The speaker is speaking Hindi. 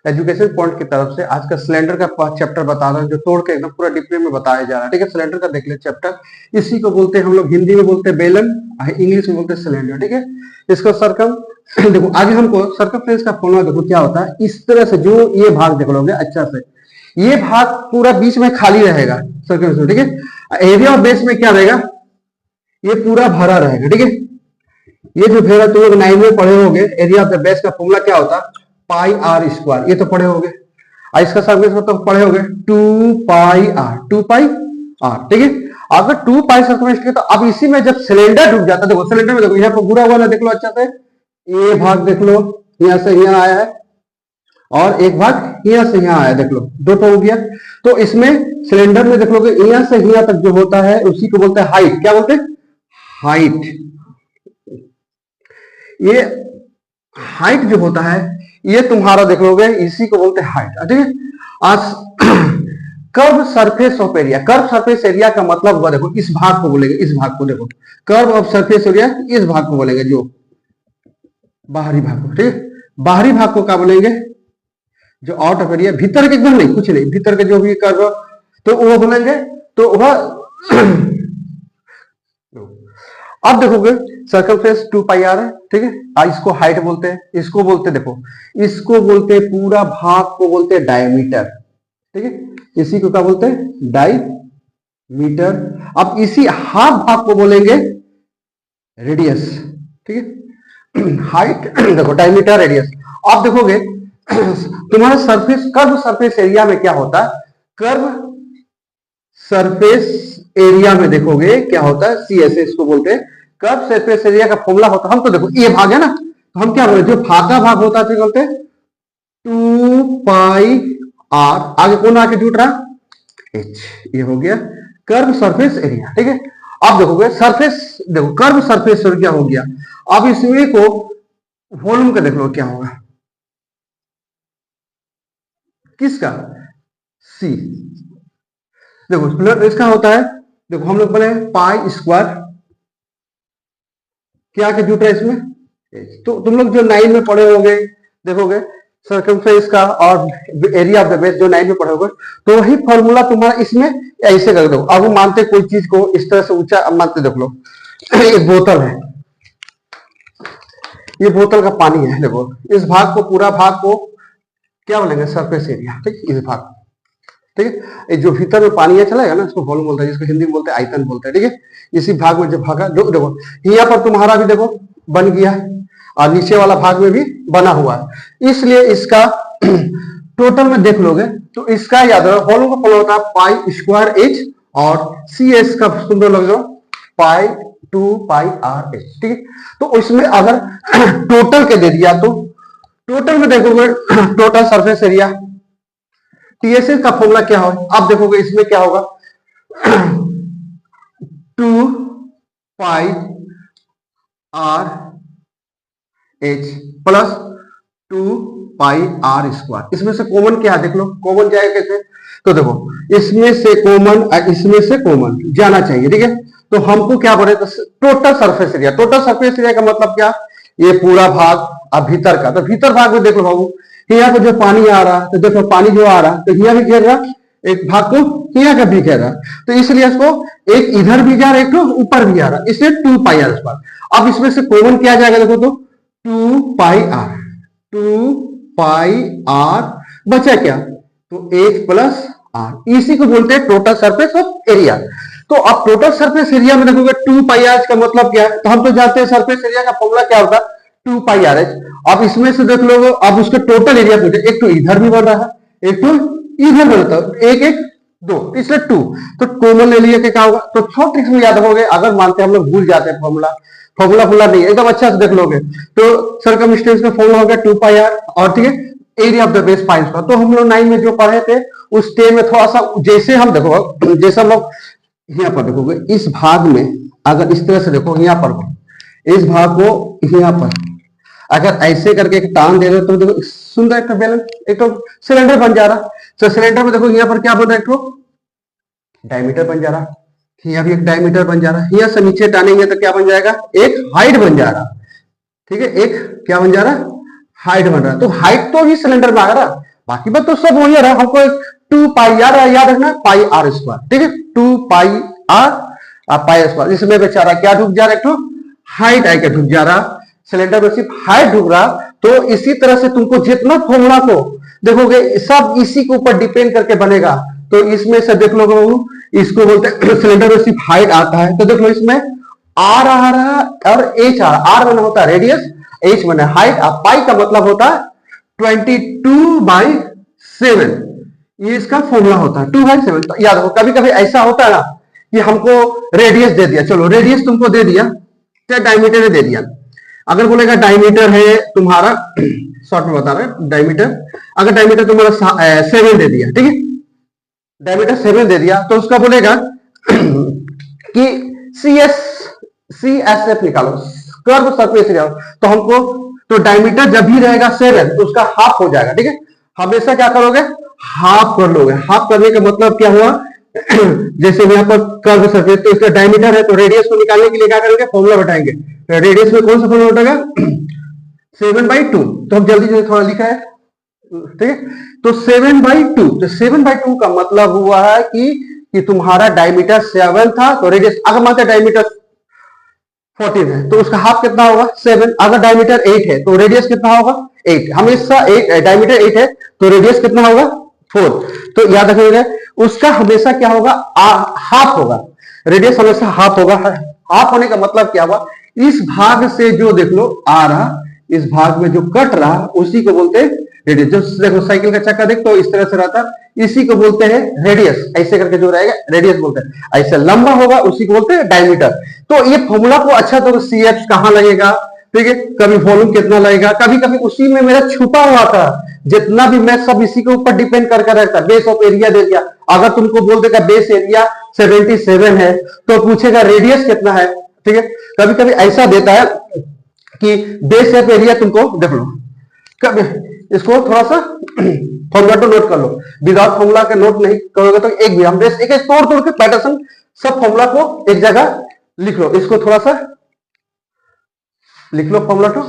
एजुकेशन पॉइंट की तरफ से आज का सिलेंडर का चैप्टर बता रहा हूँ, जो तोड़ के एकदम पूरा डिटेल में बताया जा रहा है। ठीक है, सिलेंडर का देख ले चैप्टर। इसी को बोलते हैं हम लोग, हिंदी में बोलते हैं बेलन, इंग्लिश में बोलते हैं सिलेंडर। ठीक है, इसको सरकम देखो आगे हमको सर्कमफ्रेंस का फॉर्मूला देखो क्या होता है। इस तरह से जो ये भाग देख लोगे अच्छा से, ये भाग पूरा बीच में खाली रहेगा सर्कमफ्रेंस। ठीक है, एरिया ऑफ बेस में क्या रहेगा, ये पूरा भरा रहेगा। ठीक है, ये जो भेड़ा तुम लोग 9 में पढ़े होगे, एरिया ऑफ द बेस का फॉर्मूला क्या होता है, पाई आर स्क्वायर, ये तो पढ़े होगे। इसका सर्कमफ्रेंस तो पढ़े होगे 2 पाई आर, 2 पाई आर। ठीक है, अगर 2 पाई सर्कमफ्रेंस के, तो अब इसी में जब सिलेंडर डूब जाता है, देखो सिलेंडर में देखो यहाँ पर बुरा हुआ ना, देख लो अच्छा से, ये भाग देख लो यहां से यहाँ आया है, और एक भाग यहाँ से यहाँ आया, देख लो दो तो हो गया। तो इसमें सिलेंडर में देख लो कि यहाँ से यहाँ तक जो होता है उसी को बोलते हैं हाइट। क्या बोलते हैं, हाइट। ये हाइट जो होता है ये तुम्हारा देख लोगे, इसी को बोलते हैं हाइट। ठीक है, आज curve surface of area, curve surface area का मतलब हुआ, देखो इस भाग को बोलेंगे, इस भाग को देखो कर्व ऑफ सरफेस एरिया, इस भाग को बोलेंगे जो बाहरी भाग को। ठीक है, बाहरी भाग को क्या बोलेंगे, जो आउट ऑफ एरिया, भीतर के एकदम नहीं, कुछ नहीं, भीतर के जो भी कर्व तो वो बोलेंगे। तो वह अब देखोगे सर्कमफ्रेंस 2 पाई आर है। ठीक है, इसको हाइट बोलते हैं, इसको बोलते देखो, इसको बोलते हैं पूरा भाग को बोलते हैं डायमीटर। ठीक है, इसी को क्या बोलते हैं, डायमीटर। अब इसी हाफ भाग को बोलेंगे रेडियस। ठीक है, हाइट देखो डायमीटर रेडियस। अब देखोगे तुम्हारा सरफेस, कर्व सरफेस एरिया में क्या होता है, कर्व सरफेस एरिया में देखोगे क्या होता है, CSA इसको बोलते हैं, कर्व सरफेस एरिया का फॉर्मूला होता है। हम तो देखो ये भाग है ना, तो हम क्या बोले, जो भागा भाग होता है बोलते हैं 2 पाई आर, आगे कौन आके जुट रहा, H, ये हो गया कर्व सरफेस एरिया। ठीक है, अब देखोगे सरफेस, देखो कर्व सरफेस एरिया हो गया। अब इसमें को वॉल्यूम का देख लो क्या होगा, किसका, C। देखो इसका होता है, देखो हम लोग बोले पाई स्क्वायर, क्या के जुट रहा है इसमें, तो तुम लोग जो 9 में पढ़े होंगे देखोगे सर्कमफ्रेंस का और एरिया ऑफ द बेस जो 9 में पढ़े होगे, तो वही फॉर्मूला तुम्हारा इसमें ऐसे कर दो। अब वो मानते कोई चीज को इस तरह से ऊंचा मानते, देख लो एक बोतल है, ये बोतल का पानी है, देखो इस भाग को, पूरा भाग को क्या बोलेंगे, सरफेस एरिया। ठीक, इस भाग, ठीक है, जो भीतर में पानी है चलेगा ना, इसको वॉल्यूम बोलते हैं, जिसको हिंदी में बोलते हैं आयतन बोलते हैं। ठीक है, इसी भाग में जो भागा, जो देखो यहाँ पर तुम्हारा भी देखो बन गया है, और नीचे वाला भाग में भी बना हुआ है, इसलिए इसका टोटल में देख लोगे तो इसका याद रखो, वॉल्यूम का फॉलो होता है पाई स्क्वायर H, और CS का सुंदर लग जाओ पाई 2 पाई R H। ठीक है, तो इसमें अगर टोटल के दे दिया तो टोटल में देखोगे टोटल सरफेस एरिया, TSS का फॉर्मूला क्या होगा, आप देखोगे इसमें क्या होगा 2 पाई R H प्लस 2 पाई R स्क्वायर। इसमें से कॉमन क्या है, देख लो कॉमन जाएगा कैसे, तो देखो इसमें से कॉमन, इसमें से कॉमन जाना चाहिए। ठीक है, तो हमको क्या बोले, total surface area. Total surface area का मतलब क्या, ये पूरा भाग, अब भीतर का, तो भीतर भाग में देखो बाबू, यहाँ पे जो पानी आ रहा है, तो देखो पानी जो आ रहा है तो यहाँ भी घेर रहा, एक भाग को यहाँ का भी घेर रहा, तो इसलिए इसको एक इधर भी जा रहा है, एक तो ऊपर भी आ रहा, इसलिए 2 पाई आर स्क्वायर। अब इसमें से कॉमन क्या जाएगा, देखो तो 2 पाई आर, 2 पाई आर बचा क्या, तो H प्लस आर, इसी को बोलते हैं टोटल सरफेस ऑफ एरिया। तो अब टोटल सरफेस एरिया में देखोगे 2 पाई आर का मतलब क्या है, तो हम तो जानते हैं सरफेस एरिया का फॉर्मूला क्या होता है 2 पाई आर एच। अब इसमें से देख लो, अब उसके टोटल एरिया पूछे, एक तो इधर भी बन रहा है, एक तो इधर बनता है, एक एक 2, इसलिए 2, तो कॉमन ले लिए क्या होगा, तो थोड़ा ट्रिक्स में याद रखोगे। अगर मानते हम लोग भूल जाते हैं फॉर्मूला नहीं एकदम अच्छा से देख लोगे, तो सर्कमस्टेंस का फॉर्मूला हो गया 2 पाई आर, और ठीक है area of the base pi square. तो हम लोग 9 में जो पढ़े थे उस टे में थोड़ा सा, जैसे हम देखो, जैसे हम लोग यहाँ पर देखोगे इस भाग में, अगर इस तरह से देखो यहाँ पर इस भाग को यहाँ पर अगर ऐसे करके एक टांग दे रहे तो देखो सुंदर एक बेलन, एक तो सिलेंडर बन जा रहा। तो सिलेंडर में देखो यहाँ पर क्या बन रहा है, एक तो डायमीटर बन जा रहा, यहाँ भी एक डायमीटर बन जा रहा है, यहाँ से नीचे टानेंगे तो क्या बन जाएगा, एक हाइट बन जा रहा। ठीक है, एक क्या बन जा रहा, हाइट बन रहा। तो हाइट तो ही सिलेंडर में आ रहा, बाकी बात तो सब वही रहा, हमको 2 पाई याद रखना, पाई आर स्क्वायर, ठीक है, 2 पाई आर पाई स्क्वायर। इसमें बेचारा क्या ढुक जा रहा है, हाइट आई के ढुक जा रहा, सिलेंडर में सिर्फ हाइट ढुक रहा। तो इसी तरह से तुमको जितना फॉर्मूला को देखोगे सब इसी के ऊपर डिपेंड करके बनेगा। तो इसमें से देख लो, इसको बोलते हैं सिलेंडर में सिर्फ हाइट आता है, तो देख लो इसमें आर आ रहा और एच आ रहा। आर मैंने होता है रेडियस, एच मैंने हाइट, और पाई का मतलब होता है 22/7। ये इसका फॉर्मूला होता है 2/7। तो याद रखो, कभी कभी ऐसा होता है ना कि हमको रेडियस दे दिया, चलो रेडियस तुमको दे दिया, चाहे डायमीटर दे दिया। अगर बोलेगा डायमीटर है तुम्हारा, शॉर्ट में बता रहे हैं डायमीटर, अगर डायमीटर तुम्हारा 7 दे दिया, ठीक है, डायमीटर 7 दे दिया, तो उसका बोलेगा कि सी एस एफ निकालो, कर्व सरफेस निकालो। तो हमको तो डायमीटर जब भी रहेगा 7 तो उसका हाफ हो जाएगा, ठीक है। हमेशा क्या करोगे, हाफ कर लोगे। हाफ करने का मतलब क्या हुआ, जैसे यहाँ पर कर्व सरफेस, तो इसका डायमीटर है, तो रेडियस को निकालने के लिए क्या करेंगे, फॉर्मूला बैठाएंगे। रेडियस में कौन सा फॉर्मूला बैठेगा, 7/2। तो हम जल्दी जल्दी थोड़ा लिखा है, ठीक है। तो 7/2, तो 7/2 का मतलब हुआ है कि तुम्हारा डायमीटर 7 था, तो रेडियस, अगर मानते डायमीटर 14 है तो उसका हाफ कितना होगा, 7। अगर डायमीटर 8 है तो रेडियस कितना होगा, 8। हमेशा 8, डायमीटर 8 है तो रेडियस कितना होगा, 4। तो याद रखिएगा उसका हमेशा क्या होगा, हाफ होगा, रेडियस हमेशा हाफ होगा। हाफ होने का मतलब क्या हुआ, इस भाग से जो देख लो आ रहा, इस भाग में जो कट रहा उसी को बोलते हैं रेडियस। जो देखो साइकिल का चक्का देख तो इस तरह से रहता, इसी को बोलते हैं रेडियस। ऐसे करके जो रहेगा रेडियस बोलते हैं, ऐसे लंबा होगा उसी को बोलते हैं डायमीटर। तो ये फॉर्मूला को अच्छा तो CF कहां लगेगा, ठीक है, कभी वॉल्यूम कितना लगेगा, कभी कभी उसी में मेरा छुपा हुआ था, जितना भी मैं सब इसी के ऊपर डिपेंड करके रहता। बेस ऑफ एरिया दे दिया, अगर तुमको बोल देगा बेस एरिया 77 है तो पूछेगा रेडियस कितना है, ठीक है। कभी कभी ऐसा देता है कि बेस ऑफ एरिया तुमको देख लो, कभी इसको थोड़ा सा फॉर्मूला तो नोट कर लो, विदाउट फॉर्मूला के नोट नहीं करोगे तो एक भी हम बेस एक तोड़ के पैटर्न सब फॉर्मूला को एक जगह लिख लो। इसको थोड़ा सा लिख लो फॉर्मूला तो